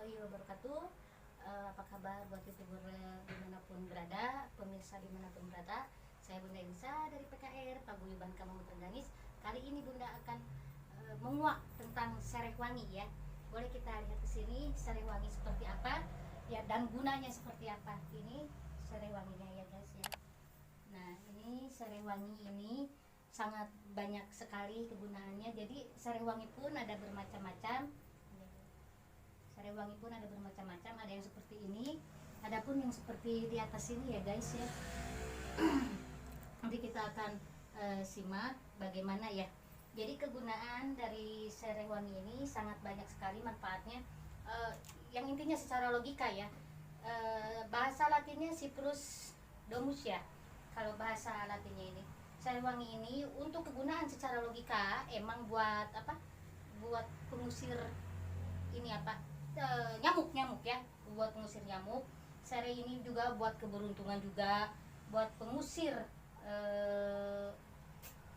warahmatullahi wabarakatuh. Apa kabar buat youtuber dimanapun berada, pemirsa dimanapun berada. Saya Bunda Elisa dari PKR Paguyuban Kampung Trengganis. Kali ini Bunda akan menguak tentang sereh wangi ya. Boleh kita lihat ke sini sereh wangi seperti apa ya, dan gunanya seperti apa. Ini sereh wanginya ya guys ya. Nah ini sereh wangi ini sangat banyak sekali kegunaannya. Jadi sereh wangi pun ada bermacam-macam. Sereh wangi pun ada bermacam-macam, ada yang seperti ini, adapun yang seperti di atas ini ya guys ya. Nanti kita akan simak bagaimana ya. Jadi kegunaan dari sereh wangi ini sangat banyak sekali manfaatnya. Yang intinya secara logika ya, bahasa latinnya Cyprus domus ya. Kalau bahasa latinnya ini sereh wangi ini untuk kegunaan secara logika emang buat apa? Buat pengusir ini apa? Nyamuk ya, buat pengusir nyamuk. Sereh ini juga buat keberuntungan, juga buat pengusir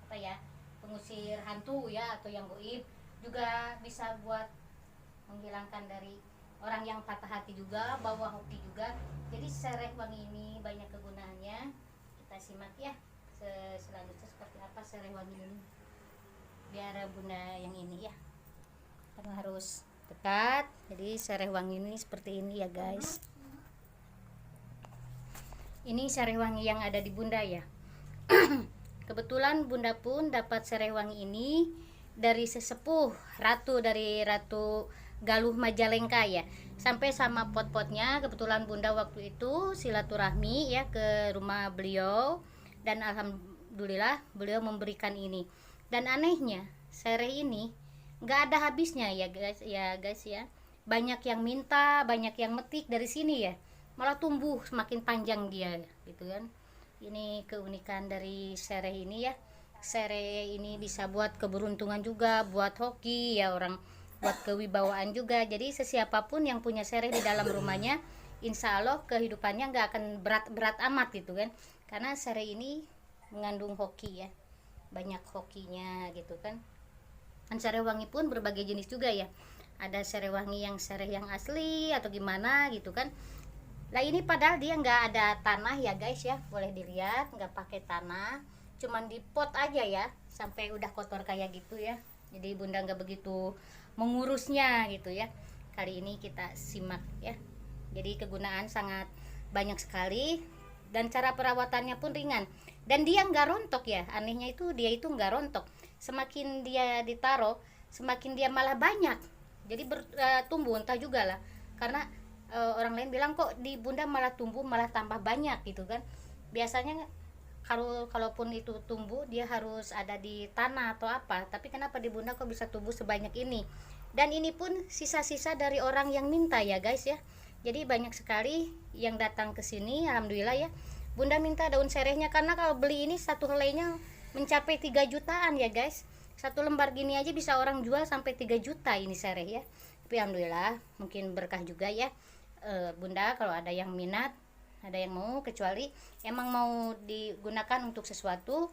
apa ya, pengusir hantu ya, atau yang goib. Juga bisa buat menghilangkan dari orang yang patah hati, juga bawa hoki juga. Jadi sereh wangi ini banyak kegunaannya. Kita simak ya selanjutnya seperti apa sereh wangi ini. Biar Bunda yang ini ya, karena harus dekat. Jadi sereh wangi ini seperti ini ya guys. Ini sereh wangi yang ada di Bunda ya. Kebetulan Bunda pun dapat sereh wangi ini dari sesepuh dari Ratu Galuh Majalengka ya. Sampai sama pot-potnya, kebetulan Bunda waktu itu silaturahmi ya ke rumah beliau, dan alhamdulillah beliau memberikan ini. Dan anehnya sereh ini nggak ada habisnya ya guys ya. Banyak yang minta, banyak yang metik dari sini ya, malah tumbuh semakin panjang dia gitu kan. Ini keunikan dari sereh ini ya. Sereh ini bisa buat keberuntungan juga, buat hoki ya, orang buat kewibawaan juga. Jadi sesiapapun yang punya sereh di dalam rumahnya, insya Allah kehidupannya nggak akan berat-berat amat gitu kan, karena sereh ini mengandung hoki ya, banyak hokinya gitu kan. Dan sereh wangi pun berbagai jenis juga ya. Ada sereh wangi yang sereh yang asli atau gimana gitu kan. Nah ini padahal dia nggak ada tanah ya guys ya, boleh dilihat nggak pakai tanah, cuman di pot aja ya, sampai udah kotor kayak gitu ya. Jadi Bunda nggak begitu mengurusnya gitu ya. Kali ini kita simak ya. Jadi kegunaan sangat banyak sekali, dan cara perawatannya pun ringan, dan dia nggak rontok ya. Anehnya itu dia itu nggak rontok. Semakin dia ditaruh, semakin dia malah banyak. Jadi tumbuh entah juga lah, karena orang lain bilang kok di Bunda malah tumbuh malah tambah banyak gitu kan. Biasanya kalaupun itu tumbuh dia harus ada di tanah atau apa, tapi kenapa di Bunda kok bisa tumbuh sebanyak ini. Dan ini pun sisa-sisa dari orang yang minta ya guys ya. Jadi banyak sekali yang datang ke sini, alhamdulillah ya. Bunda minta daun serehnya, karena kalau beli ini satu helainya mencapai 3 jutaan ya guys. Satu lembar gini aja bisa orang jual sampai 3 juta ini sereh ya. Tapi alhamdulillah mungkin berkah juga ya. Bunda kalau ada yang minat, ada yang mau, kecuali emang mau digunakan untuk sesuatu,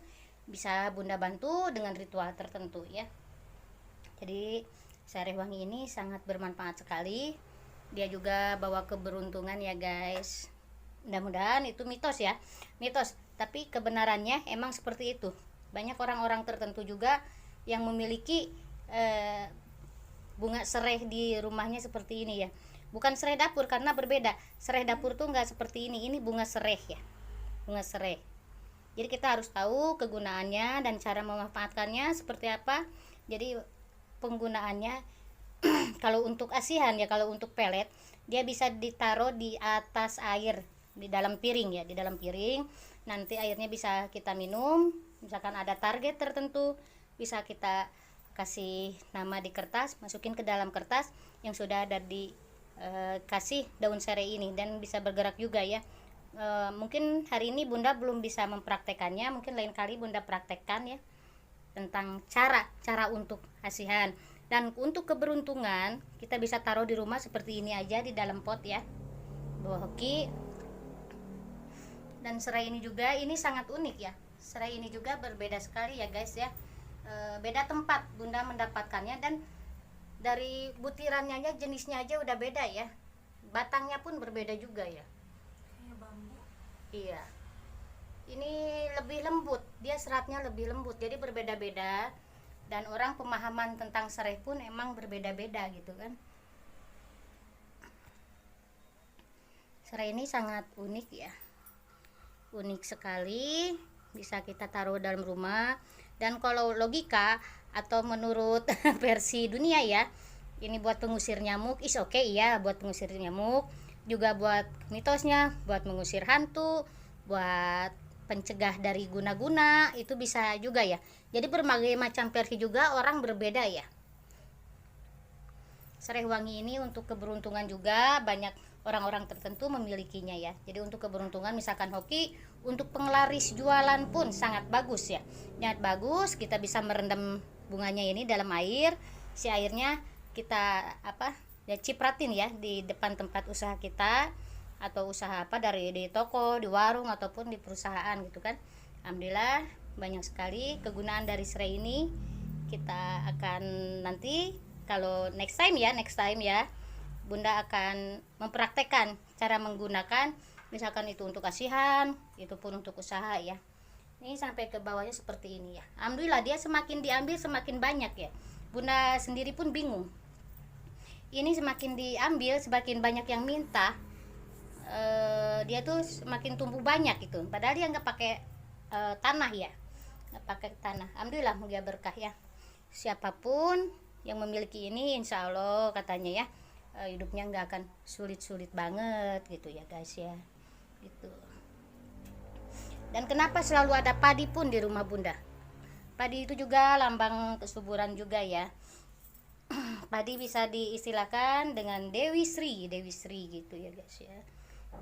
bisa Bunda bantu dengan ritual tertentu ya. Jadi sereh wangi ini sangat bermanfaat sekali. Dia juga bawa keberuntungan ya guys. Mudah-mudahan itu mitos ya, mitos, tapi kebenarannya emang seperti itu. Banyak orang-orang tertentu juga yang memiliki bunga sereh di rumahnya seperti ini ya. Bukan sereh dapur, karena berbeda. Sereh dapur tuh nggak seperti ini bunga sereh ya, bunga sereh. Jadi kita harus tahu kegunaannya dan cara memanfaatkannya seperti apa. Jadi penggunaannya kalau untuk asihan ya, kalau untuk pelet dia bisa ditaruh di atas air, di dalam piring ya, di dalam piring. Nanti airnya bisa kita minum. Misalkan ada target tertentu, bisa kita kasih nama di kertas, masukin ke dalam kertas yang sudah ada di kasih daun sereh ini, dan bisa bergerak juga ya. Mungkin hari ini Bunda belum bisa mempraktekannya, mungkin lain kali Bunda praktekkan ya, tentang cara untuk asihan. Dan untuk keberuntungan kita bisa taruh di rumah seperti ini aja, di dalam pot ya, bawa hoki. Dan serai ini juga ini sangat unik ya. Serai ini juga berbeda sekali ya guys ya. Beda tempat Bunda mendapatkannya, dan Dari butirannya aja, jenisnya aja udah beda ya, batangnya pun berbeda juga ya. Kayak bambu. Iya, ini lebih lembut, dia seratnya lebih lembut, jadi berbeda-beda. Dan orang pemahaman tentang serai pun emang berbeda-beda gitu kan. Serai ini sangat unik ya, unik sekali, bisa kita taruh dalam rumah. Dan kalau logika atau menurut versi dunia ya, ini buat pengusir nyamuk, is oke ya, buat pengusir nyamuk, juga buat mitosnya, buat mengusir hantu, buat pencegah dari guna-guna, itu bisa juga ya. Jadi berbagai macam versi juga, orang berbeda ya. Serai wangi ini untuk keberuntungan juga, banyak orang-orang tertentu memilikinya ya. Jadi untuk keberuntungan, misalkan hoki, untuk penglaris jualan pun sangat bagus ya. Sangat bagus, kita bisa merendam bunganya ini dalam air. Si airnya kita ya cipratin ya di depan tempat usaha kita, atau usaha dari di toko, di warung, ataupun di perusahaan gitu kan. Alhamdulillah banyak sekali kegunaan dari serai ini. Kita akan nanti, kalau next time ya, Bunda akan mempraktekkan cara menggunakan, misalkan itu untuk kasihan, itu pun untuk usaha ya. Ini sampai ke bawahnya seperti ini ya. Alhamdulillah dia semakin diambil semakin banyak ya. Bunda sendiri pun bingung. Ini semakin diambil semakin banyak yang minta. Dia tuh semakin tumbuh banyak itu. Padahal dia nggak pakai tanah ya, nggak pakai tanah. Alhamdulillah dia berkah ya. Siapapun yang memiliki ini, insya Allah katanya ya, hidupnya nggak akan sulit-sulit banget gitu ya guys ya, gitu. Dan kenapa selalu ada padi pun di rumah Bunda? Padi itu juga lambang kesuburan juga ya. Padi bisa diistilahkan dengan Dewi Sri gitu ya guys ya.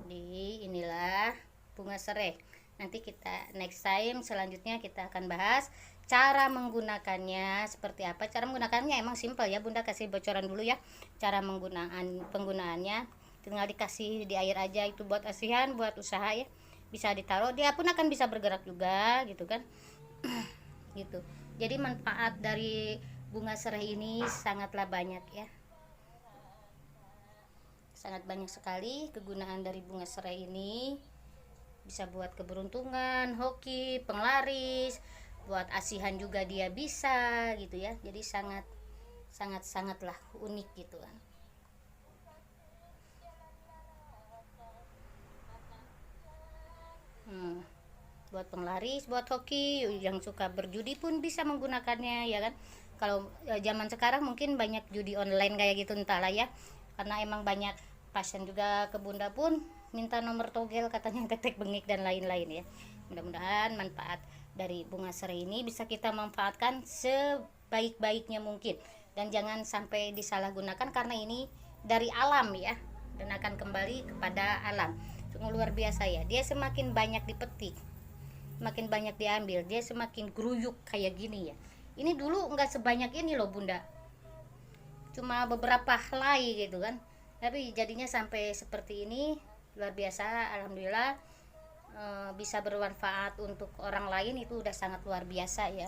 Di inilah bunga serai. Nanti kita next time selanjutnya kita akan bahas cara menggunakannya seperti apa. Cara menggunakannya emang simpel ya, Bunda kasih bocoran dulu ya. Cara penggunaannya tinggal dikasih di air aja, itu buat asihan, buat usaha ya. Bisa ditaruh, dia pun akan bisa bergerak juga gitu kan. Gitu. Jadi manfaat dari bunga serai ini sangatlah banyak ya. Sangat banyak sekali kegunaan dari bunga serai ini. Bisa buat keberuntungan, hoki, penglaris, buat asihan juga dia bisa gitu ya. Jadi sangatlah unik gitu kan. Buat penglaris, buat hoki, yang suka berjudi pun bisa menggunakannya ya kan. Kalau zaman sekarang mungkin banyak judi online kayak gitu entahlah ya, karena emang banyak pasien juga ke Bunda pun minta nomor togel katanya, tetek bengik dan lain-lain ya. Mudah-mudahan manfaat dari bunga serai ini bisa kita manfaatkan sebaik-baiknya mungkin, dan jangan sampai disalahgunakan karena ini dari alam ya, dan akan kembali kepada alam. Sungguh luar biasa ya, dia semakin banyak dipetik, semakin banyak diambil, dia semakin geruyuk kayak gini ya. Ini dulu nggak sebanyak ini loh Bunda, cuma beberapa helai gitu kan, tapi jadinya sampai seperti ini. Luar biasa, alhamdulillah. Bisa bermanfaat untuk orang lain itu udah sangat luar biasa ya.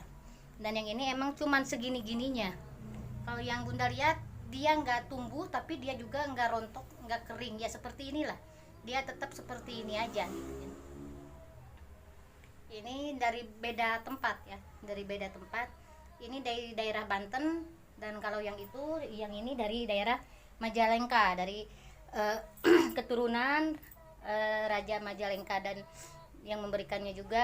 Dan yang ini emang cuman segini-gininya. Kalau yang Bunda lihat, dia nggak tumbuh tapi dia juga nggak rontok, nggak kering ya, seperti inilah, dia tetap seperti ini aja gitu. Ini dari beda tempat ya, dari beda tempat. Ini dari daerah Banten, dan kalau yang ini dari daerah Majalengka, dari keturunan Raja Majalengka, dan yang memberikannya juga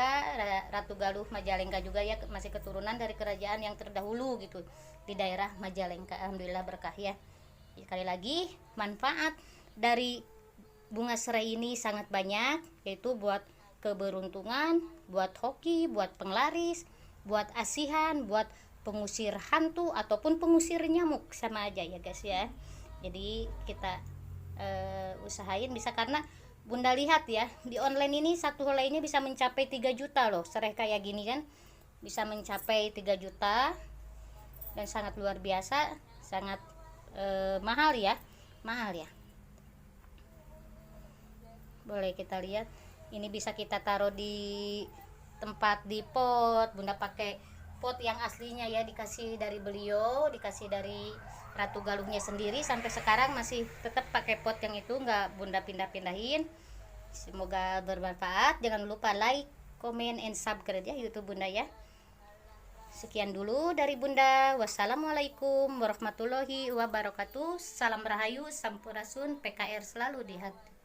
Ratu Galuh Majalengka juga ya, masih keturunan dari kerajaan yang terdahulu gitu di daerah Majalengka. Alhamdulillah berkah ya. Sekali lagi, manfaat dari bunga serai ini sangat banyak, yaitu buat keberuntungan, buat hoki, buat penglaris, buat asihan, buat pengusir hantu ataupun pengusir nyamuk, sama aja ya guys ya. Jadi kita usahain bisa, karena Bunda lihat ya, di online ini satu helainya bisa mencapai 3 juta loh. Serai kayak gini kan bisa mencapai 3 juta, dan sangat luar biasa, sangat mahal ya. Boleh kita lihat, ini bisa kita taruh di tempat, di pot. Bunda pakai pot yang aslinya ya, dikasih dari beliau, dikasih dari Ratu Galuhnya sendiri. Sampai sekarang masih tetap pakai pot yang itu, nggak Bunda pindah-pindahin. Semoga bermanfaat. Jangan lupa like, comment, and subscribe ya YouTube Bunda ya. Sekian dulu dari Bunda. Wassalamualaikum warahmatullahi wabarakatuh. Salam rahayu, sampurasun, PKR selalu di hati.